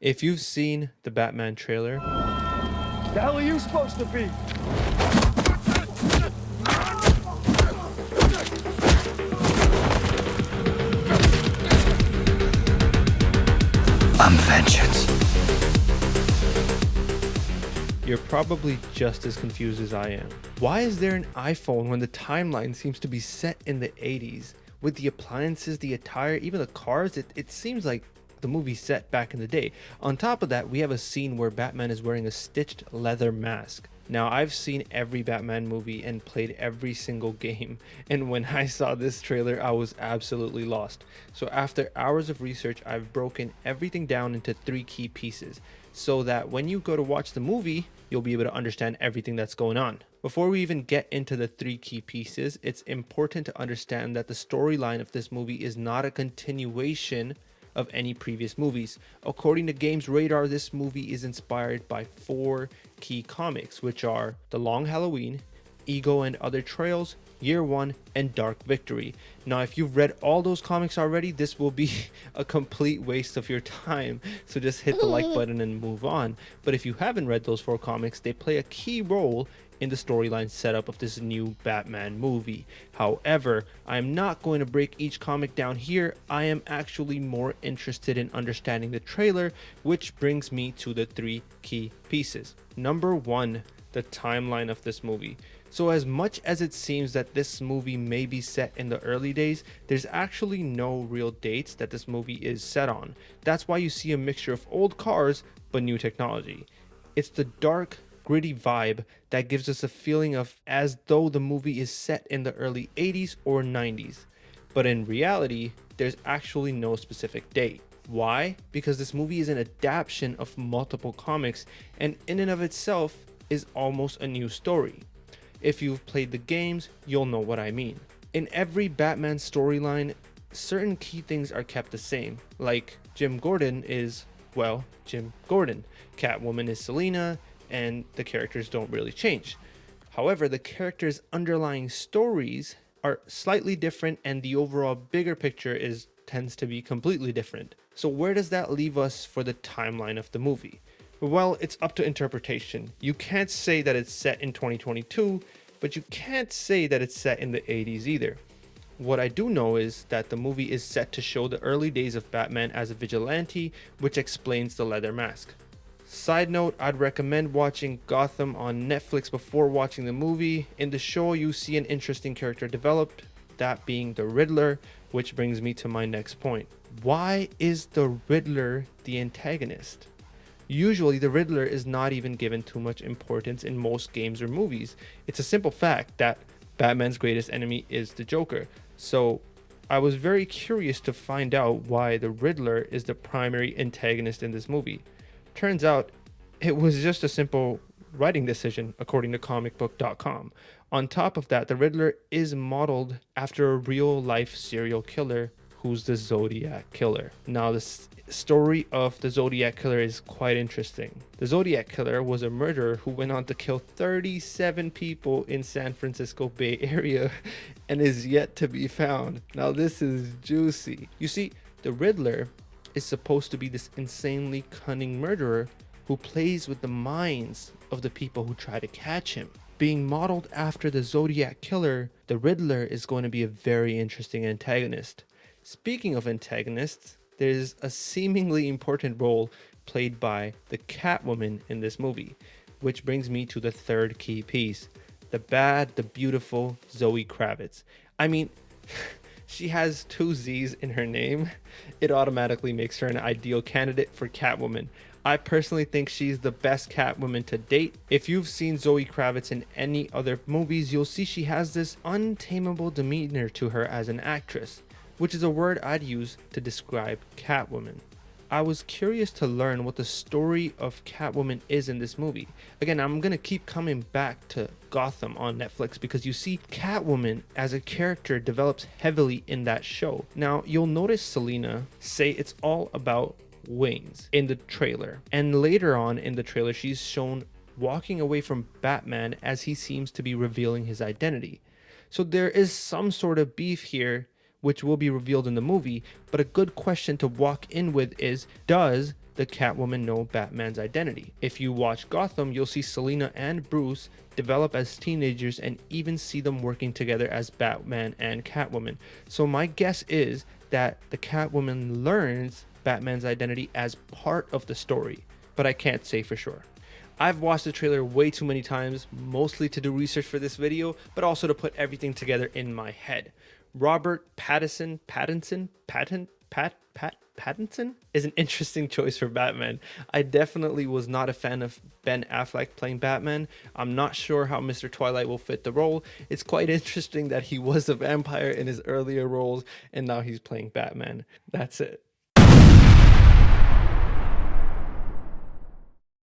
If you've seen the Batman trailer, The hell are you supposed to be? I'm vengeance. you're probably just as confused as I am. Why is there an iPhone when the timeline seems to be set in the 80s? With the appliances, the attire, even the cars, it seems like the movie set back in the day. On top of that, we have a scene where Batman is wearing a stitched leather mask. Now, I've seen every Batman movie and played every single game, and when I saw this trailer, I was absolutely lost. So after hours of research, I've broken everything down into 3 key pieces, so that when you go to watch the movie, you'll be able to understand everything that's going on. Before we even get into the 3 key pieces, it's important to understand that the storyline of this movie is not a continuation of any previous movies. According to Games Radar, this movie is inspired by 4 key comics, which are The Long Halloween, Ego and Other Trails, Year One, and Dark Victory. Now, if you've read all those comics already, this will be a complete waste of your time, so just hit the like button and move on. But if you haven't read those 4 comics, they play a key role in the storyline setup of this new Batman movie. However, I am not going to break each comic down here. I am actually more interested in understanding the trailer, which brings me to the 3 key pieces. Number 1, the timeline of this movie. So as much as it seems that this movie may be set in the early days, there's actually no real dates that this movie is set on. That's why you see a mixture of old cars but new technology. It's the dark, gritty vibe that gives us a feeling of as though the movie is set in the early 80s or 90s. But in reality, there's actually no specific date. Why? Because this movie is an adaptation of multiple comics and in and of itself is almost a new story. If you've played the games, you'll know what I mean. In every Batman storyline, certain key things are kept the same, like Jim Gordon is, well, Jim Gordon. Catwoman is Selina, and the characters don't really change. However, the characters' underlying stories are slightly different and the overall bigger picture tends to be completely different. So where does that leave us for the timeline of the movie? Well, it's up to interpretation. You can't say that it's set in 2022, but you can't say that it's set in the 80s either. What I do know is that the movie is set to show the early days of Batman as a vigilante, which explains the leather mask. Side note, I'd recommend watching Gotham on Netflix before watching the movie. In the show, you see an interesting character developed, that being the Riddler, which brings me to my next point. Why is the Riddler the antagonist? Usually, the Riddler is not even given too much importance in most games or movies. It's a simple fact that Batman's greatest enemy is the Joker. So, I was very curious to find out why the Riddler is the primary antagonist in this movie. Turns out, it was just a simple writing decision, according to comicbook.com. On top of that, the Riddler is modeled after a real-life serial killer who's the Zodiac Killer. Now, the story of the Zodiac Killer is quite interesting. The Zodiac Killer was a murderer who went on to kill 37 people in San Francisco Bay Area and is yet to be found. Now, this is juicy. You see, the Riddler is supposed to be this insanely cunning murderer who plays with the minds of the people who try to catch him. Being modeled after the Zodiac Killer, the Riddler is going to be a very interesting antagonist. Speaking of antagonists, there's a seemingly important role played by the Catwoman in this movie, which brings me to the 3rd key piece, the bad, the beautiful Zoe Kravitz. I mean, she has 2 Z's in her name. It automatically makes her an ideal candidate for Catwoman. I personally think she's the best Catwoman to date. If you've seen Zoe Kravitz in any other movies, you'll see she has this untamable demeanor to her as an actress, which is a word I'd use to describe Catwoman. I was curious to learn what the story of Catwoman is in this movie. Again, I'm gonna keep coming back to Gotham on Netflix because you see Catwoman as a character develops heavily in that show. Now, you'll notice Selina say it's all about wings in the trailer. And later on in the trailer, she's shown walking away from Batman as he seems to be revealing his identity. So there is some sort of beef here which will be revealed in the movie, but a good question to walk in with is, does the the Catwoman know Batman's identity. If you watch Gotham, you'll see Selina and Bruce develop as teenagers and even see them working together as Batman and Catwoman. So my guess is that the Catwoman learns Batman's identity as part of the story, but I can't say for sure. I've watched the trailer way too many times, mostly to do research for this video, but also to put everything together in my head. Robert Pattinson is an interesting choice for Batman. I definitely was not a fan of Ben Affleck playing Batman. I'm not sure how Mr. Twilight will fit the role. It's quite interesting that he was a vampire in his earlier roles and now he's playing Batman. That's it.